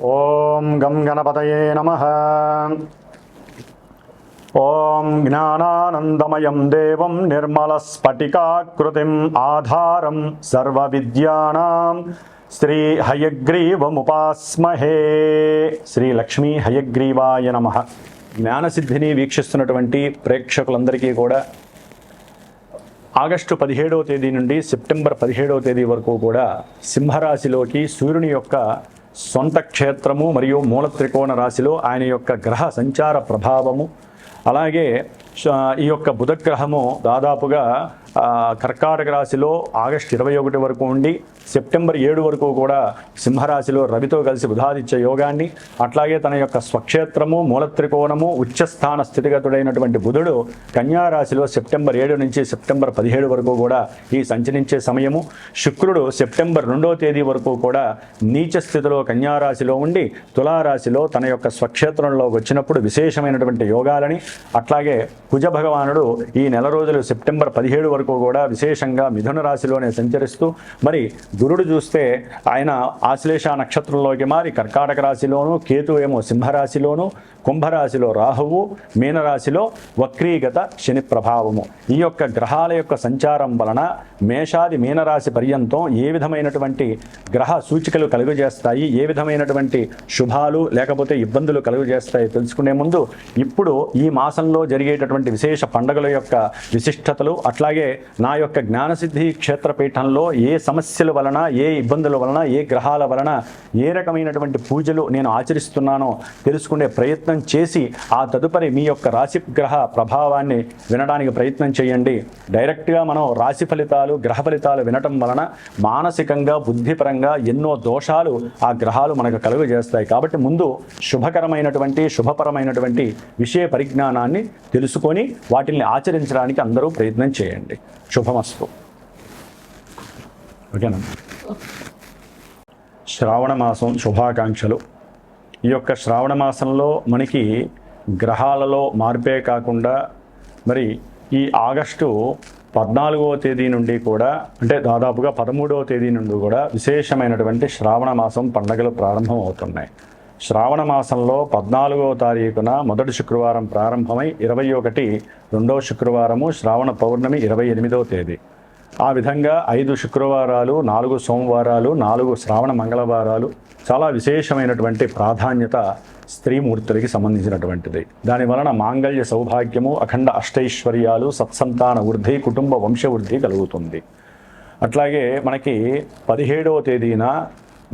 ఓం గం గణపతయే నమః. ఓం జ్ఞానానందమయం దేవం నిర్మలస్ఫటికాకృతిం ఆధారం సర్వవిద్యానాం శ్రీ హయగ్రీవముపాస్మహే. శ్రీ లక్ష్మీ హయగ్రీవాయ నమః. జ్ఞానసిద్ధిని వీక్షిస్తున్నటువంటి ప్రేక్షకులందరికీ కూడా ఆగస్టు 17వ తేదీ నుండి సెప్టెంబర్ 17వ తేదీ వరకు కూడా సింహరాశిలోకి సూర్యుని యొక్క సొంత క్షేత్రము మరియు మూల త్రికోణ రాశిలో ఆయన యొక్క గ్రహ సంచార ప్రభావము, అలాగే ఈ యొక్క బుధగ్రహము దాదాపుగా కర్కాటక రాశిలో ఆగస్టు 21 వరకు ఉండి సెప్టెంబర్ 7 వరకు కూడా సింహరాశిలో రవితో కలిసి బుధాదిత్య యోగాన్ని, అట్లాగే తన యొక్క స్వక్షేత్రము మూల త్రికోణము ఉచ్చస్థాన స్థితిగతుడైనటువంటి బుధుడు కన్యారాశిలో సెప్టెంబర్ 7 నుంచి సెప్టెంబర్ 17 వరకు కూడా ఈ సంచరించే సమయము. శుక్రుడు సెప్టెంబర్ 2వ తేదీ వరకు కూడా నీచ స్థితిలో కన్యారాశిలో ఉండి తులారాశిలో తన యొక్క స్వక్షేత్రంలో వచ్చినప్పుడు విశేషమైనటువంటి యోగాలని, అట్లాగే కుజ భగవానుడు ఈ నెల రోజులు సెప్టెంబర్ 17 వరకు కూడా విశేషంగా మిథున రాశిలోనే సంచరిస్తూ, మరి గురుడు చూస్తే ఆయన ఆశ్లేష నక్షత్రంలోకి మారి కర్కాటక రాశిలోను, కేతు ఏమో సింహరాశిలోను, కుంభరాశిలో రాహువు, మీనరాశిలో వక్రీగత శని ప్రభావము. ఈ యొక్క గ్రహాల యొక్క సంచారం వలన మేషాది మీనరాశి పర్యంతం ఏ విధమైనటువంటి గ్రహ సూచికలు కలుగజేస్తాయి, ఏ విధమైనటువంటి శుభాలు లేకపోతే ఇబ్బందులు కలుగజేస్తాయి తెలుసుకునే ముందు ఇప్పుడు ఈ మాసంలో జరిగేటటువంటి విశేష పండుగల యొక్క విశిష్టతలు, అట్లాగే నా యొక్క జ్ఞానసిద్ధి క్షేత్రపీఠంలో ఏ సమస్యల వలన, ఏ ఇబ్బందుల వలన, ఏ గ్రహాల వలన ఏ రకమైనటువంటి పూజలు నేను ఆచరిస్తున్నానో తెలుసుకునే ప్రయత్నం చేసి ఆ తదుపరి మీ యొక్క రాశి గ్రహ ప్రభావాన్ని వినడానికి ప్రయత్నం చేయండి. డైరెక్ట్గా మనం రాశి ఫలితాలు, గ్రహ ఫలితాలు వినటం వలన మానసికంగా బుద్ధిపరంగా ఎన్నో దోషాలు ఆ గ్రహాలు మనకు కలుగజేస్తాయి. కాబట్టి ముందు శుభకరమైనటువంటి శుభపరమైనటువంటి విషయ పరిజ్ఞానాన్ని తెలుసుకొని వాటిని ఆచరించడానికి అందరూ ప్రయత్నం చేయండి. శుభమస్తు. ఓకేనా? శ్రావణ మాసం శుభాకాంక్షలు. ఈ యొక్క శ్రావణ మాసంలో మనకి గ్రహాలలో మార్పే కాకుండా మరి ఈ ఆగస్టు 14వ తేదీ నుండి కూడా, అంటే దాదాపుగా 13వ తేదీ నుండి కూడా విశేషమైనటువంటి శ్రావణ మాసం పండుగలు ప్రారంభం అవుతున్నాయి. శ్రావణ మాసంలో 14వ తారీఖున మొదటి శుక్రవారం ప్రారంభమై 21 రెండవ శుక్రవారము, శ్రావణ పౌర్ణమి 28వ తేదీ. ఆ విధంగా 5 శుక్రవారాలు, 4 సోమవారాలు, 4 శ్రావణ మంగళవారాలు చాలా విశేషమైనటువంటి ప్రాధాన్యత స్త్రీమూర్తులకి సంబంధించినటువంటిది. దానివలన మాంగళ్య సౌభాగ్యము, అఖండ అష్టైశ్వర్యాలు, సత్సంతాన వృద్ధి, కుటుంబ వంశ వృద్ధి కలుగుతుంది. అట్లాగే మనకి 17వ తేదీన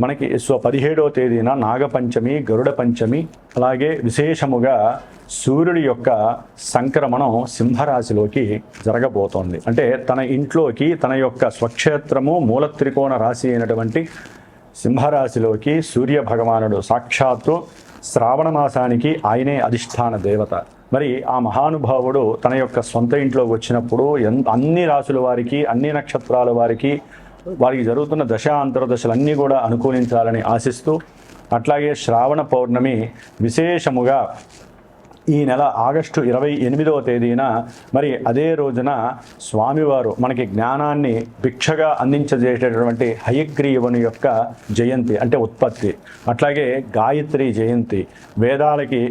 17వ తేదీన నాగపంచమి, గరుడ పంచమి, అలాగే విశేషముగా సూర్యుడి యొక్క సంక్రమణం సింహరాశిలోకి జరగబోతోంది. అంటే తన ఇంట్లోకి తన యొక్క స్వక్షేత్రము మూల త్రికోణ రాశి అయినటువంటి సింహరాశిలోకి సూర్య భగవానుడు సాక్షాత్తు శ్రావణ మాసానికి ఆయనే అధిష్టాన దేవత. మరి ఆ మహానుభావుడు తన యొక్క సొంత ఇంట్లోకి వచ్చినప్పుడు అన్ని రాశుల వారికి, అన్ని నక్షత్రాల వారికి జరుగుతున్న దశ అంతర్దశలన్నీ కూడా అనుకూలించాలని ఆశిస్తూ, అట్లాగే శ్రావణ పౌర్ణమి విశేషముగా ఈ నెల ఆగస్టు 28వ తేదీన మరి అదే రోజున స్వామివారు మనకి జ్ఞానాన్ని భిక్షగా అందించజేసేటటువంటి హయగ్రీవుని యొక్క జయంతి, అంటే ఉత్పత్తి. అట్లాగే గాయత్రి జయంతి, వేదాలకి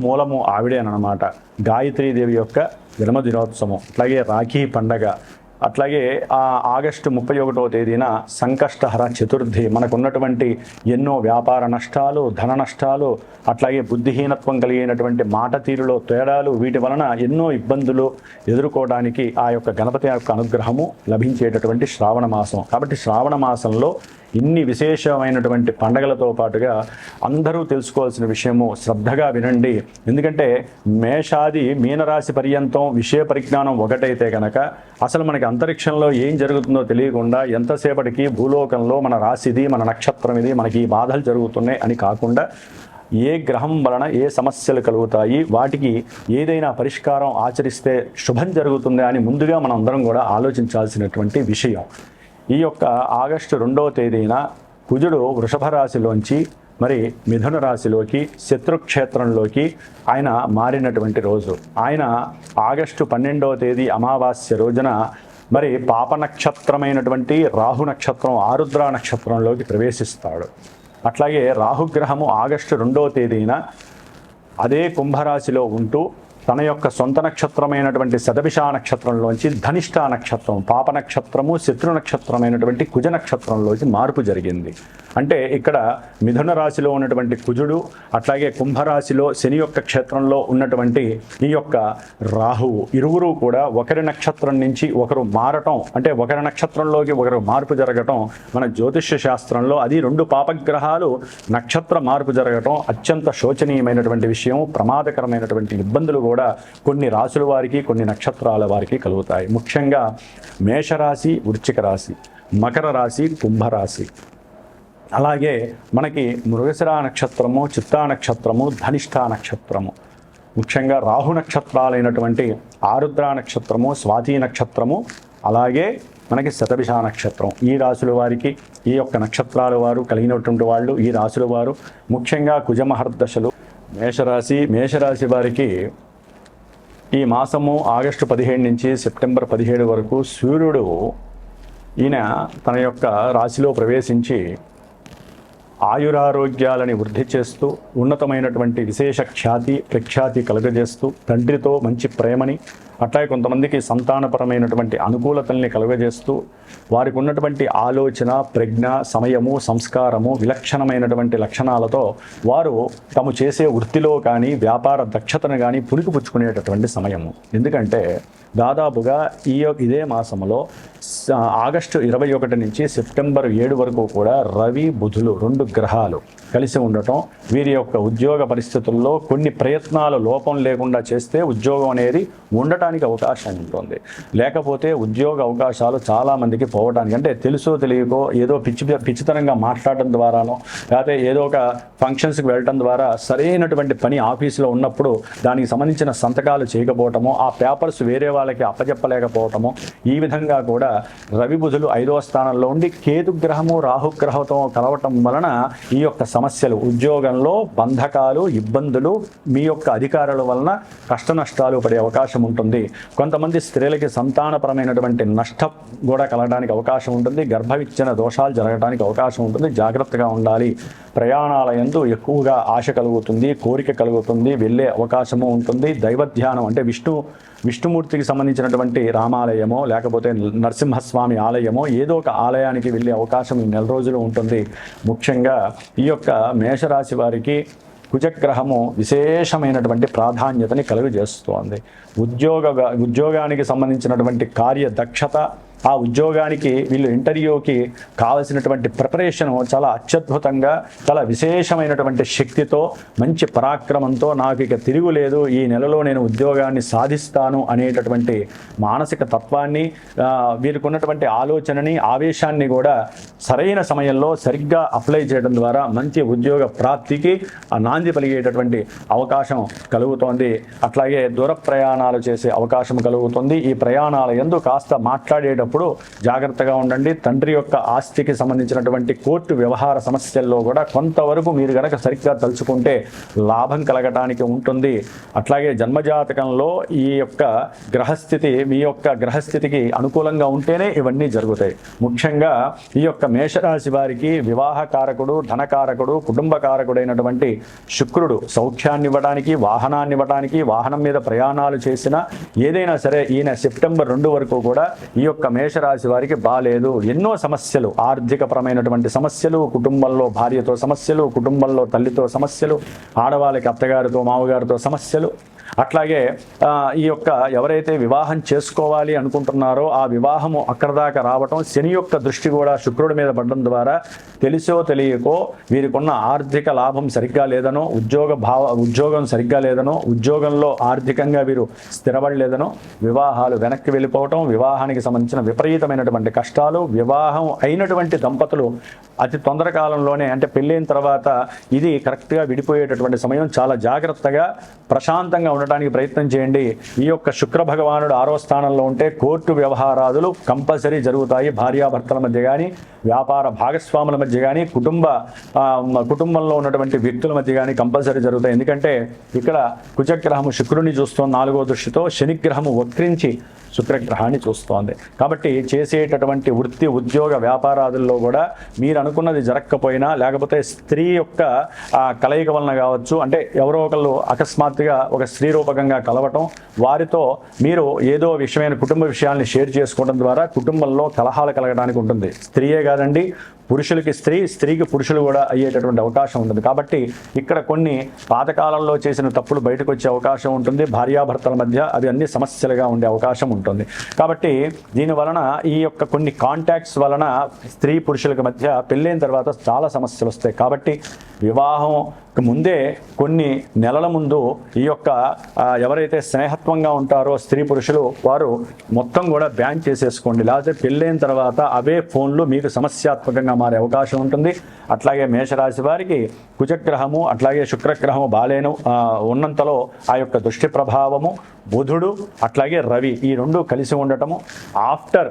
మూలము ఆవిడేనమాట. గాయత్రీదేవి యొక్క జన్మదినోత్సవం, అట్లాగే రాఖీ పండగ, అట్లాగే ఆగస్టు 31వ తేదీన సంకష్టహర చతుర్థి. మనకున్నటువంటి ఎన్నో వ్యాపార నష్టాలు, ధన నష్టాలు, అట్లాగే బుద్ధిహీనత్వం కలిగినటువంటి మాట తీరులో తేడాలు, వీటి వలన ఎన్నో ఇబ్బందులు ఎదుర్కోవడానికి ఆ యొక్క గణపతి యొక్క అనుగ్రహము లభించేటటువంటి శ్రావణ మాసం. కాబట్టి శ్రావణ మాసంలో ఇన్ని విశేషమైనటువంటి పండగలతో పాటుగా అందరూ తెలుసుకోవాల్సిన విషయము శ్రద్ధగా వినండి. ఎందుకంటే మేషాది మీనరాశి పర్యంతం విషయ పరిజ్ఞానం ఒకటైతే కనుక అసలు మనకి అంతరిక్షంలో ఏం జరుగుతుందో తెలియకుండా ఎంతసేపటికి భూలోకంలో మన రాశిది, మన నక్షత్రం ఇది, మనకి ఈ బాధలు జరుగుతున్నాయి అని కాకుండా ఏ గ్రహం వలన ఏ సమస్యలు కలుగుతాయి, వాటికి ఏదైనా పరిష్కారం ఆచరిస్తే శుభం జరుగుతుంది అని ముందుగా మనం అందరం కూడా ఆలోచించాల్సినటువంటి విషయం. ఈ యొక్క ఆగస్టు 2వ తేదీన కుజుడు వృషభ రాశిలోంచి మరి మిథున రాశిలోకి శత్రుక్షేత్రంలోకి ఆయన మారినటువంటి రోజు. ఆయన ఆగస్టు 12వ తేదీ అమావాస్య రోజున మరి పాప నక్షత్రమైనటువంటి రాహు నక్షత్రం ఆరుద్ర నక్షత్రంలోకి ప్రవేశిస్తాడు. అట్లాగే రాహుగ్రహము ఆగస్టు 2వ తేదీన అదే కుంభరాశిలో ఉంటూ తన యొక్క సొంత నక్షత్రమైనటువంటి శతభిష నక్షత్రంలోంచి ధనిష్ట నక్షత్రం, పాప నక్షత్రము, శత్రు నక్షత్రమైనటువంటి కుజ నక్షత్రంలోంచి మార్పు జరిగింది. అంటే ఇక్కడ మిథున రాశిలో ఉన్నటువంటి కుజుడు, అట్లాగే కుంభరాశిలో శని యొక్క క్షేత్రంలో ఉన్నటువంటి ఈ యొక్క రాహువు, ఇరువురు కూడా ఒకరి నక్షత్రం నుంచి ఒకరు మారటం, అంటే ఒకరి నక్షత్రంలోకి ఒకరు మార్పు జరగటం మన జ్యోతిష్య శాస్త్రంలో, అది 2 పాపగ్రహాలు నక్షత్ర మార్పు జరగటం అత్యంత శోచనీయమైనటువంటి విషయం. ప్రమాదకరమైనటువంటి ఇబ్బందులు కూడా కొన్ని రాశుల వారికి, కొన్ని నక్షత్రాల వారికి కలుగుతాయి. ముఖ్యంగా మేషరాశి, వృశ్చిక రాశి, మకర రాశి, కుంభరాశి, అలాగే మనకి మృగశిర నక్షత్రము, చిత్తా నక్షత్రము, ధనిష్ట నక్షత్రము, ముఖ్యంగా రాహు నక్షత్రాలైనటువంటి ఆరుద్ర నక్షత్రము, స్వాతి నక్షత్రము, అలాగే మనకి శతభిష నక్షత్రం. ఈ రాశుల వారికి, ఈ యొక్క నక్షత్రాల వారు కలిగినటువంటి వాళ్ళు, ఈ రాశుల వారు ముఖ్యంగా కుజమహర్దశలు. మేషరాశి వారికి ఈ మాసము ఆగస్టు 15 నుంచి సెప్టెంబర్ 17 వరకు సూర్యుడు ఈయన తన యొక్క రాశిలో ప్రవేశించి ఆయురారోగ్యాలని వృద్ధి చేస్తూ, ఉన్నతమైనటువంటి విశేష ప్రఖ్యాతి కలుగజేస్తూ, తండ్రితో మంచి ప్రేమని, అట్లాగే కొంతమందికి సంతానపరమైనటువంటి అనుకూలతల్ని కలుగజేస్తూ, వారికి ఉన్నటువంటి ఆలోచన, ప్రజ్ఞ, సమయము, సంస్కారము, విలక్షణమైనటువంటి లక్షణాలతో వారు తాము చేసే వృత్తిలో కానీ వ్యాపార దక్షతను కానీ పుణికిపుచ్చుకునేటటువంటి సమయము. ఎందుకంటే దాదాపుగా ఇదే మాసంలో ఆగస్టు 21 నుంచి సెప్టెంబర్ 7 వరకు కూడా రవి, బుధులు 2 గ్రహాలు కలిసి ఉండటం వీరి యొక్క ఉద్యోగ పరిస్థితుల్లో కొన్ని ప్రయత్నాలు లోపం లేకుండా చేస్తే ఉద్యోగం అనేది ఉండటానికి అవకాశం ఉంటుంది. లేకపోతే ఉద్యోగ అవకాశాలు చాలామందికి పోవడానికి, అంటే తెలుసో తెలియకో ఏదో పిచ్చితనంగా మాట్లాడటం ద్వారానో, లేకపోతే ఏదో ఒక ఫంక్షన్స్కి వెళ్ళటం ద్వారా సరైనటువంటి పని ఆఫీసులో ఉన్నప్పుడు దానికి సంబంధించిన సంతకాలు చేయకపోవటము, ఆ పేపర్స్ వేరే వాళ్ళకి అప్పచెప్పలేకపోవటము, ఈ విధంగా కూడా రవి బుధులు 5వ స్థానంలో ఉండి కేతుగ్రహము రాహుగ్రహంతో కలవటం వలన ఈ యొక్క సమస్యలు, ఉద్యోగంలో బంధకాలు, ఇబ్బందులు, మీ యొక్క అధికారుల వలన కష్ట నష్టాలు పడే అవకాశం ఉంటుంది. కొంతమంది స్త్రీలకి సంతానపరమైనటువంటి నష్టం కూడా కలగడానికి అవకాశం ఉంటుంది. గర్భవిచ్ఛిన్న దోషాలు జరగడానికి అవకాశం ఉంటుంది. జాగ్రత్తగా ఉండాలి. ప్రయాణాల యందు ఎక్కువగా ఆశ కలుగుతుంది, కోరిక కలుగుతుంది, వెళ్ళే అవకాశము ఉంటుంది. దైవధ్యానం అంటే విష్ణుమూర్తికి సంబంధించినటువంటి రామాలయమో లేకపోతే నరసింహస్వామి ఆలయమో ఏదో ఒక ఆలయానికి వెళ్ళే అవకాశం ఈ 4 రోజులు ఉంటుంది. ముఖ్యంగా ఈ యొక్క మేషరాశి వారికి కుజగ్రహము విశేషమైనటువంటి ప్రాధాన్యతని కలుగజేస్తోంది. ఉద్యోగానికి సంబంధించినటువంటి కార్యదక్షత, ఆ ఉద్యోగానికి వీళ్ళు ఇంటర్వ్యూకి కావలసినటువంటి ప్రిపరేషన్ చాలా అత్యద్భుతంగా, చాలా విశేషమైనటువంటి శక్తితో, మంచి పరాక్రమంతో నాకు ఇక తిరుగులేదు, ఈ నెలలో నేను ఉద్యోగాన్ని సాధిస్తాను అనేటటువంటి మానసిక తత్వాన్ని, వీరికి ఉన్నటువంటి ఆలోచనని, ఆవేశాన్ని కూడా సరైన సమయంలో సరిగ్గా అప్లై చేయడం ద్వారా మంచి ఉద్యోగ ప్రాప్తికి నాంది పలిగేటటువంటి అవకాశం కలుగుతోంది. అట్లాగే దూర ప్రయాణాలు చేసే అవకాశం కలుగుతుంది. ఈ ప్రయాణాల యందు కాస్త మాట్లాడేటప్పుడు జాగ్రత్తగా ఉండండి. తండ్రి యొక్క ఆస్తికి సంబంధించినటువంటి కోర్టు వ్యవహార సమస్యల్లో కూడా కొంతవరకు మీరు గనక సరిగ్గా తలుచుకుంటే లాభం కలగటానికి ఉంటుంది. అట్లాగే జన్మజాతకంలో ఈ యొక్క గ్రహస్థితి, మీ యొక్క గ్రహస్థితికి అనుకూలంగా ఉంటేనే ఇవన్నీ జరుగుతాయి. ముఖ్యంగా ఈ యొక్క మేషరాశి వారికి వివాహకారకుడు, ధనకారకుడు, కుటుంబకారకుడైనటువంటి శుక్రుడు సౌఖ్యాన్ని ఇవ్వడానికి, వాహనాన్ని ఇవ్వడానికి, వాహనం మీద ప్రయాణాలు చేసినా ఏదైనా సరే ఈయన సెప్టెంబర్ 2 వరకు కూడా ఈ యొక్క మేషరాశి వారికి బాలేదు. ఎన్నో సమస్యలు, ఆర్థికపరమైనటువంటి సమస్యలు, కుటుంబంలో భార్యతో సమస్యలు, కుటుంబంలో తల్లితో సమస్యలు, ఆడవాళ్ళకి అత్తగారితో మామగారితో సమస్యలు, అట్లాగే ఈ యొక్క ఎవరైతే వివాహం చేసుకోవాలి అనుకుంటున్నారో ఆ వివాహము అక్కడ దాకా రావటం, శని యొక్క దృష్టి కూడా శుక్రుడి మీద పడడం ద్వారా తెలిసో తెలియకో వీరికున్న ఆర్థిక లాభం సరిగ్గా లేదనో, ఉద్యోగం సరిగ్గా లేదనో, ఉద్యోగంలో ఆర్థికంగా వీరు స్థిరపడలేదనో, వివాహాలు వెనక్కి వెళ్ళిపోవటం, వివాహానికి సంబంధించిన విపరీతమైనటువంటి కష్టాలు, వివాహం అయినటువంటి దంపతులు అతి తొందర కాలంలోనే, అంటే పెళ్ళైన తర్వాత ఇది కరెక్ట్గా విడిపోయేటటువంటి సమయం. చాలా జాగ్రత్తగా ప్రశాంతంగా ఉండటానికి ప్రయత్నం చేయండి. ఈ యొక్క శుక్ర భగవానుడు 6వ స్థానంలో ఉంటే కోర్టు వ్యవహారాదులు కంపల్సరీ జరుగుతాయి. భార్యాభర్తల మధ్య కానీ, వ్యాపార భాగస్వాముల మధ్య కానీ, కుటుంబంలో ఉన్నటువంటి వ్యక్తుల మధ్య కానీ కంపల్సరీ జరుగుతాయి. ఎందుకంటే ఇక్కడ కుజగ్రహము శుక్రుని చూస్తూ 4వ దృష్టితో, శనిగ్రహము వక్రించి శుక్రగ్రహాన్ని చూస్తోంది. కాబట్టి చేసేటటువంటి వృత్తి ఉద్యోగ వ్యాపారాదుల్లో కూడా మీరు అనుకున్నది జరగకపోయినా, లేకపోతే స్త్రీ యొక్క కలయిక వలన కావచ్చు, అంటే ఎవరో ఒకళ్ళు అకస్మాత్తుగా ఒక స్త్రీ రూపకంగా కలవటం, వారితో మీరు ఏదో విషయమైన కుటుంబ విషయాల్ని షేర్ చేసుకోవడం ద్వారా కుటుంబంలో కలహాలు కలగడానికి ఉంటుంది. స్త్రీయే కాదండి, పురుషులకి స్త్రీ, స్త్రీకి పురుషులు కూడా అయ్యేటటువంటి అవకాశం ఉంటుంది. కాబట్టి ఇక్కడ కొన్ని పాతకాలంలో చేసిన తప్పులు బయటకు వచ్చే అవకాశం ఉంటుంది. భార్యాభర్తల మధ్య అవి అన్ని సమస్యలుగా ఉండే అవకాశం ఉంటుంది. కాబట్టి దీని వలన ఈ యొక్క కొన్ని కాంటాక్ట్స్ వలన స్త్రీ పురుషులకు మధ్య పెళ్ళైన తర్వాత చాలా సమస్యలు వస్తాయి. కాబట్టి వివాహం ముందే కొన్ని నెలల ముందు ఈ యొక్క ఎవరైతే స్నేహత్వంగా ఉంటారో స్త్రీ పురుషులు, వారు మొత్తం కూడా బ్యాన్ చేసేసుకోండి. లేకపోతే పెళ్ళైన తర్వాత అవే ఫోన్లు మీకు సమస్యాత్మకంగా మారే అవకాశం ఉంటుంది. అట్లాగే మేషరాశి వారికి కుజగ్రహము అట్లాగే శుక్రగ్రహము బాలేను ఉన్నంతలో ఆ యొక్క దృష్టి ప్రభావము, బుధుడు అట్లాగే రవి ఈ రెండు కలిసి ఉండటము, ఆఫ్టర్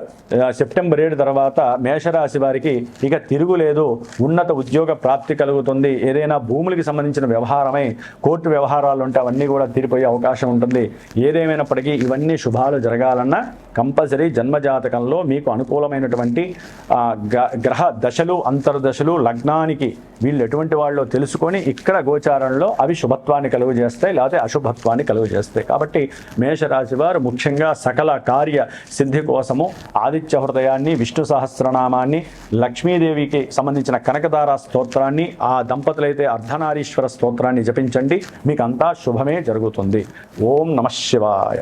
సెప్టెంబర్ 7 తర్వాత మేషరాశి వారికి ఇక తిరుగులేదు, ఉన్నత ఉద్యోగ ప్రాప్తి కలుగుతుంది. ఏదైనా భూములకి సంబంధించిన వ్యవహారమై కోర్టు వ్యవహారాలు ఉంటే అవన్నీ కూడా తీరిపోయే అవకాశం ఉంటుంది. ఏదేమైనప్పటికీ ఇవన్నీ శుభాలు జరగాలన్నా కంపల్సరీ జన్మజాతకంలో మీకు అనుకూలమైనటువంటి గ్రహ దశలు, అంతర్దశలు, లగ్నానికి వీళ్ళు ఎటువంటి వాళ్ళో తెలుసుకొని ఇక్కడ గోచారంలో అవి శుభత్వాన్ని కలుగు చేస్తాయి, లేకపోతే అశుభత్వాన్ని కలుగు చేస్తాయి. కాబట్టి మేషరాశి వారు ముఖ్యంగా సకల కార్య సిద్ధి కోసము ఆదిత్య హృదయాన్ని, విష్ణు సహస్రనామాన్ని, లక్ష్మీదేవికి సంబంధించిన కనకదార స్తోత్రాన్ని, ఆ దంపతులైతే అర్ధనారీశ్వర స్తోత్రాన్ని జపించండి. మీకు అంతా శుభమే జరుగుతుంది. ఓం నమః శివాయ.